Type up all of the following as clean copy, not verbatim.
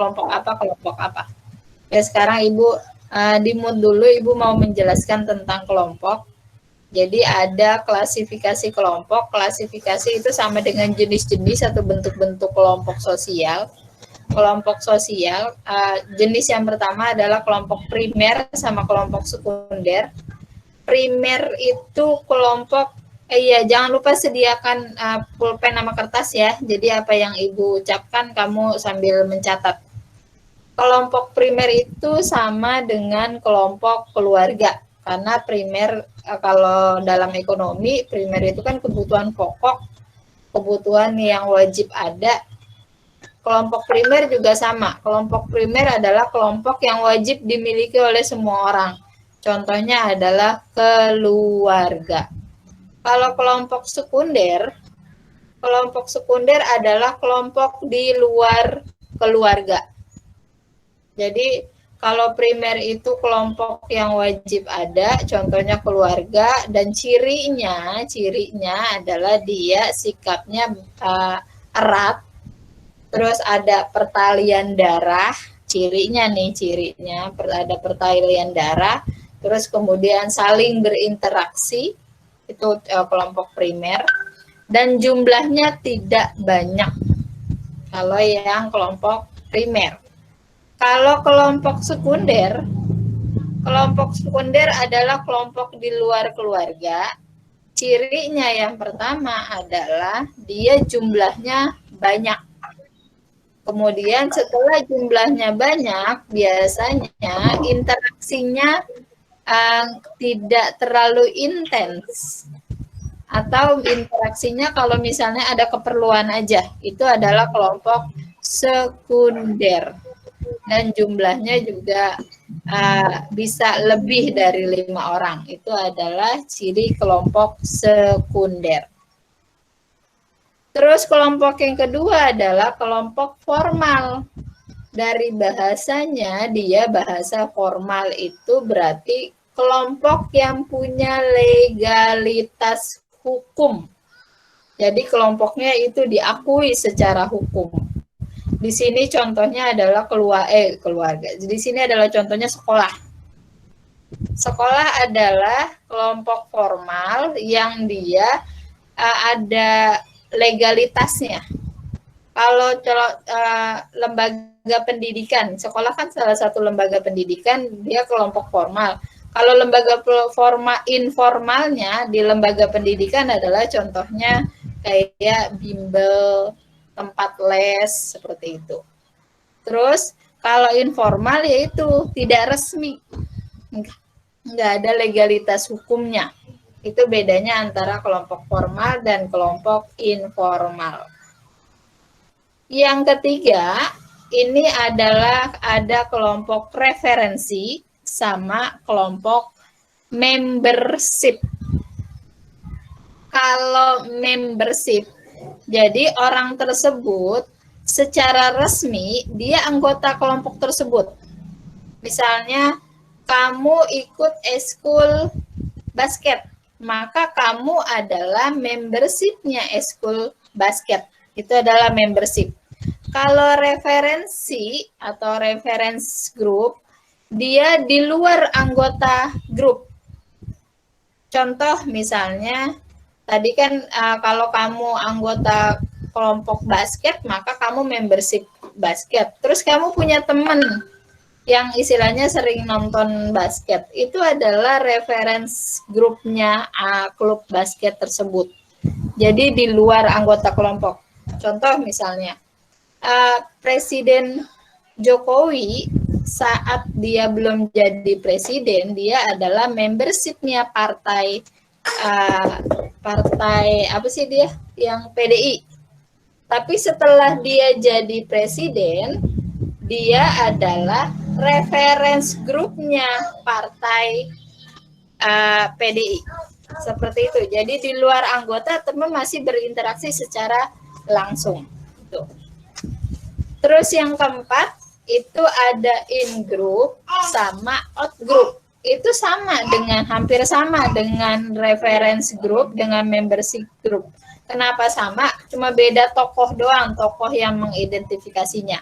kelompok apa. Ya sekarang Ibu di mood dulu, Ibu mau menjelaskan tentang kelompok. Jadi ada klasifikasi kelompok. Klasifikasi itu sama dengan jenis-jenis atau bentuk-bentuk kelompok sosial. Kelompok sosial, jenis yang pertama adalah kelompok primer sama kelompok sekunder. Primer itu kelompok, jangan lupa sediakan pulpen sama kertas ya. Jadi apa yang Ibu ucapkan kamu sambil mencatat. Kelompok primer itu sama dengan kelompok keluarga. Karena primer, kalau dalam ekonomi, primer itu kan kebutuhan pokok, kebutuhan yang wajib ada. Kelompok primer juga sama. Kelompok primer adalah kelompok yang wajib dimiliki oleh semua orang. Contohnya adalah keluarga. Kalau kelompok sekunder adalah kelompok di luar keluarga. Jadi kalau primer itu kelompok yang wajib ada, contohnya keluarga, dan cirinya adalah dia sikapnya erat, terus ada pertalian darah, cirinya ada pertalian darah, terus kemudian saling berinteraksi, itu kelompok primer, dan jumlahnya tidak banyak kalau yang kelompok primer. Kalau kelompok sekunder adalah kelompok di luar keluarga. Cirinya yang pertama adalah dia jumlahnya banyak. Kemudian setelah jumlahnya banyak, biasanya interaksinya tidak terlalu intens. Atau interaksinya kalau misalnya ada keperluan aja, itu adalah kelompok sekunder. Dan jumlahnya juga bisa lebih dari 5 orang. Itu adalah ciri kelompok sekunder. Terus kelompok yang kedua adalah kelompok formal. Dari bahasanya, dia bahasa formal itu berarti kelompok yang punya legalitas hukum. Jadi kelompoknya itu diakui secara hukum. Di sini contohnya adalah keluarga. Di sini adalah contohnya sekolah. Sekolah adalah kelompok formal yang dia ada legalitasnya. Kalau lembaga pendidikan, sekolah kan salah satu lembaga pendidikan, dia kelompok formal. Kalau lembaga informalnya di lembaga pendidikan adalah contohnya kayak bimbel, tempat les, seperti itu. Terus kalau informal yaitu tidak resmi, nggak ada legalitas hukumnya. Itu bedanya antara kelompok formal dan kelompok informal. Yang ketiga, ini adalah ada kelompok preferensi sama kelompok membership. Kalau membership, jadi orang tersebut secara resmi dia anggota kelompok tersebut. Misalnya kamu ikut eskul basket, maka kamu adalah membershipnya eskul basket. Itu adalah membership. Kalau referensi atau reference group, dia di luar anggota grup. Contoh misalnya, tadi kan kalau kamu anggota kelompok basket, maka kamu membership basket. Terus kamu punya teman yang istilahnya sering nonton basket. Itu adalah reference grupnya klub basket tersebut. Jadi di luar anggota kelompok. Contoh misalnya, Presiden Jokowi saat dia belum jadi presiden, dia adalah membershipnya partai apa sih dia yang PDI. Tapi setelah dia jadi presiden, dia adalah reference grupnya partai PDI. Seperti itu. Jadi di luar anggota teman masih berinteraksi secara langsung. Tuh. Terus yang keempat itu ada in group sama out group. Itu hampir sama dengan reference group dengan membership group. Kenapa sama? Cuma beda tokoh doang, tokoh yang mengidentifikasinya.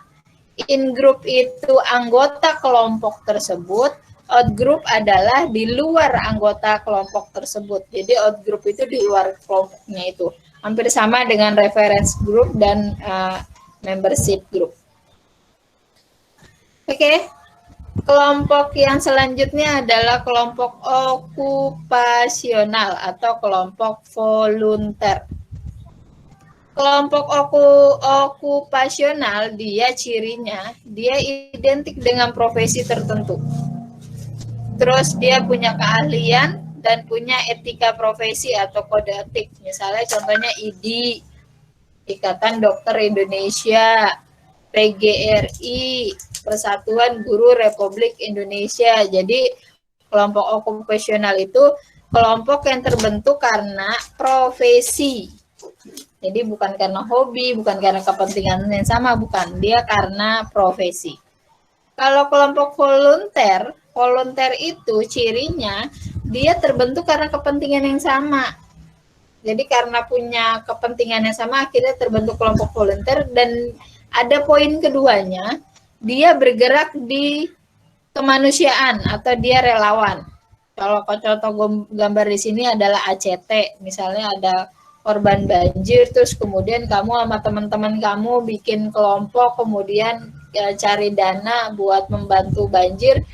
In group itu anggota kelompok tersebut, out group adalah di luar anggota kelompok tersebut. Jadi out group itu di luar kelompoknya itu. Hampir sama dengan reference group dan membership group. Oke. Kelompok yang selanjutnya adalah kelompok okupasional atau kelompok volunteer. Kelompok okupasional, dia cirinya, dia identik dengan profesi tertentu. Terus dia punya keahlian dan punya etika profesi atau kode etik. Misalnya contohnya IDI, Ikatan Dokter Indonesia, PGRI, Persatuan Guru Republik Indonesia. Jadi kelompok okupasional itu kelompok yang terbentuk karena profesi. Jadi bukan karena hobi, bukan karena kepentingan yang sama, bukan. Dia karena profesi. Kalau kelompok volunteer, volunteer itu cirinya dia terbentuk karena kepentingan yang sama. Jadi karena punya kepentingan yang sama, akhirnya terbentuk kelompok volunteer. Dan ada poin keduanya, dia bergerak di kemanusiaan atau dia relawan. Kalau contoh gambar di sini adalah ACT, misalnya ada korban banjir, terus kemudian kamu sama teman-teman kamu bikin kelompok, kemudian cari dana buat membantu banjir.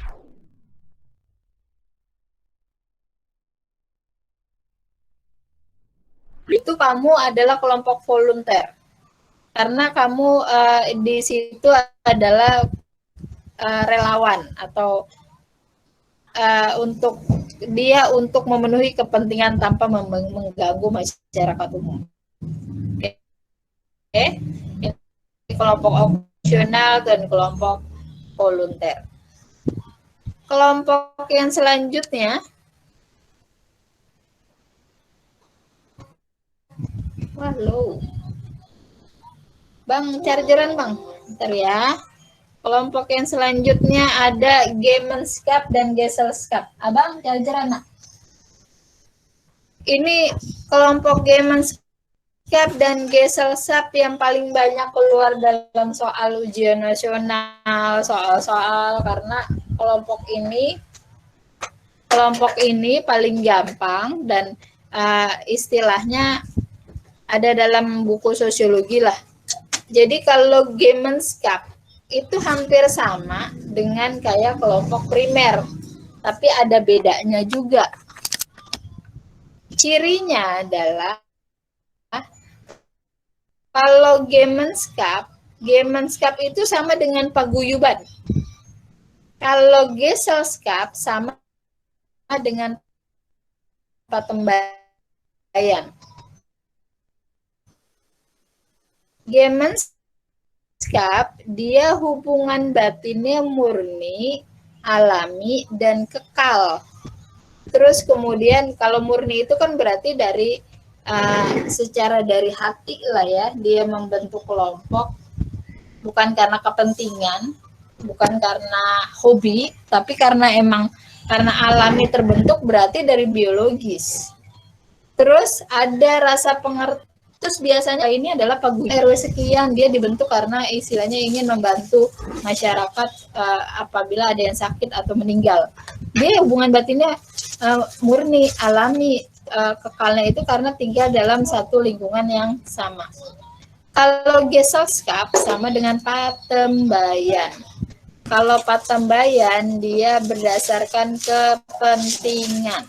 Itu kamu adalah kelompok volunteer. Karena kamu di situ adalah relawan atau untuk memenuhi kepentingan tanpa mengganggu masyarakat umum. Oke. Ini kelompok opsional dan kelompok volunteer. Kelompok yang selanjutnya, halo, Bang, chargeran Bang, bentar ya. Kelompok yang selanjutnya ada Gemenskap dan Gesellschaft. Abang, chargeran nak. Ini kelompok Gemenskap dan Gesellschaft yang paling banyak keluar dalam soal ujian nasional, soal-soal, karena kelompok ini paling gampang dan istilahnya ada dalam buku sosiologi lah. Jadi kalau Gemenskap itu hampir sama dengan kayak kelompok primer, tapi ada bedanya juga. Cirinya adalah kalau Gemenskap itu sama dengan paguyuban. Kalau Gesellschaft sama dengan patembayan. Gemenskap, dia hubungan batinnya murni, alami, dan kekal. Terus kemudian kalau murni itu kan berarti dari secara dari hati lah ya, dia membentuk kelompok, bukan karena kepentingan, bukan karena hobi, tapi karena alami terbentuk, berarti dari biologis. Terus ada rasa pengertian. Terus biasanya ini adalah paguyuban RW sekian, dia dibentuk karena istilahnya ingin membantu masyarakat apabila ada yang sakit atau meninggal. Dia hubungan batinnya murni, alami, kekalnya itu karena tinggal dalam satu lingkungan yang sama. Kalau Gesellschaft sama dengan patembayan. Kalau patembayan dia berdasarkan kepentingan.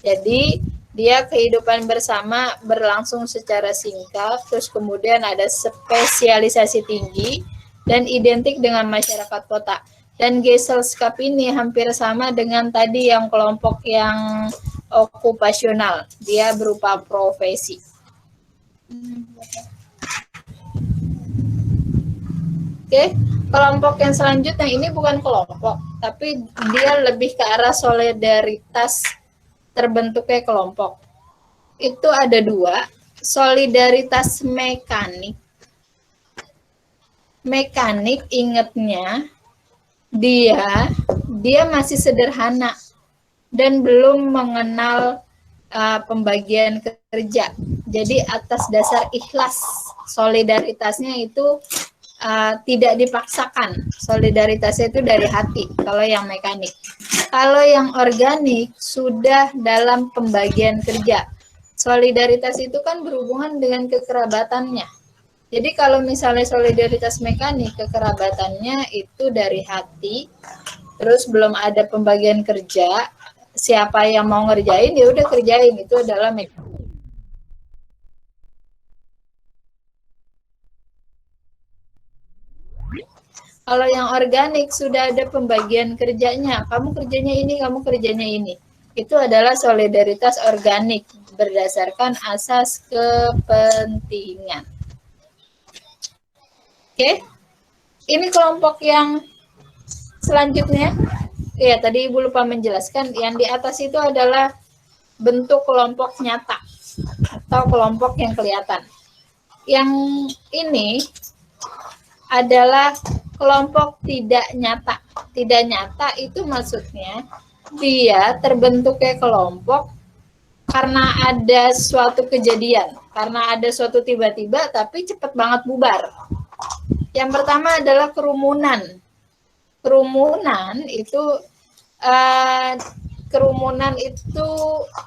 Jadi dia kehidupan bersama berlangsung secara singkat, terus kemudian ada spesialisasi tinggi dan identik dengan masyarakat kota. Dan Gesellschaft ini hampir sama dengan tadi yang kelompok yang okupasional, dia berupa profesi. Oke, kelompok yang selanjutnya ini bukan kelompok, tapi dia lebih ke arah solidaritas terbentuknya kelompok. Itu ada dua, solidaritas mekanik. Mekanik, ingatnya dia masih sederhana dan belum mengenal pembagian kerja. Jadi atas dasar ikhlas, solidaritasnya itu tidak dipaksakan. Solidaritasnya itu dari hati kalau yang mekanik. Kalau yang organik sudah dalam pembagian kerja. Solidaritas itu kan berhubungan dengan kekerabatannya. Jadi kalau misalnya solidaritas mekanik, kekerabatannya itu dari hati, terus belum ada pembagian kerja, siapa yang mau ngerjain ya udah kerjain, itu adalah mekanik. Kalau yang organik sudah ada pembagian kerjanya, kamu kerjanya ini, kamu kerjanya ini. Itu adalah solidaritas organik berdasarkan asas kepentingan. Oke, ini kelompok yang selanjutnya. Ya, tadi Ibu lupa menjelaskan, yang di atas itu adalah bentuk kelompok nyata atau kelompok yang kelihatan. Yang ini adalah kelompok tidak nyata. Tidak nyata itu maksudnya dia terbentuknya kelompok karena ada suatu kejadian, karena ada suatu tiba-tiba tapi cepat banget bubar. Yang pertama adalah kerumunan. Kerumunan itu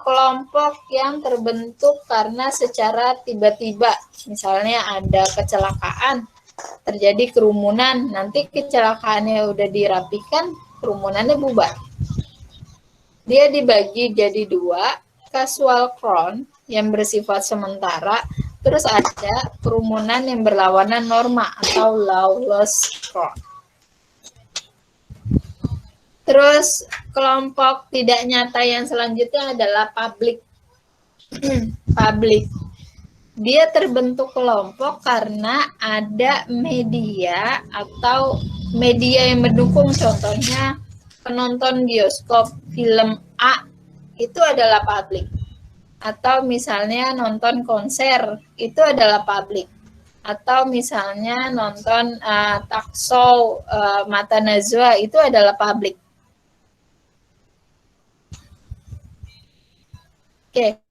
kelompok yang terbentuk karena secara tiba-tiba. Misalnya ada kecelakaan, terjadi kerumunan, nanti kecelakaannya udah dirapikan, kerumunannya bubar. Dia dibagi jadi dua, casual crowd yang bersifat sementara, terus ada kerumunan yang berlawanan norma atau lawless crowd. Terus kelompok tidak nyata yang selanjutnya adalah public. Public. Dia terbentuk kelompok karena ada media atau media yang mendukung, contohnya penonton bioskop film A itu adalah publik. Atau misalnya nonton konser itu adalah publik. Atau misalnya nonton talk show Mata Najwa itu adalah publik. Oke.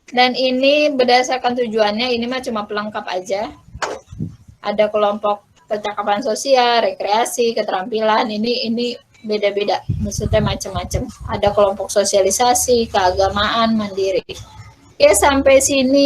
Dan ini berdasarkan tujuannya, ini mah cuma pelengkap aja. Ada kelompok percakapan sosial, rekreasi, keterampilan, ini beda-beda, maksudnya macam-macam. Ada kelompok sosialisasi, keagamaan, mandiri. Oke, sampai sini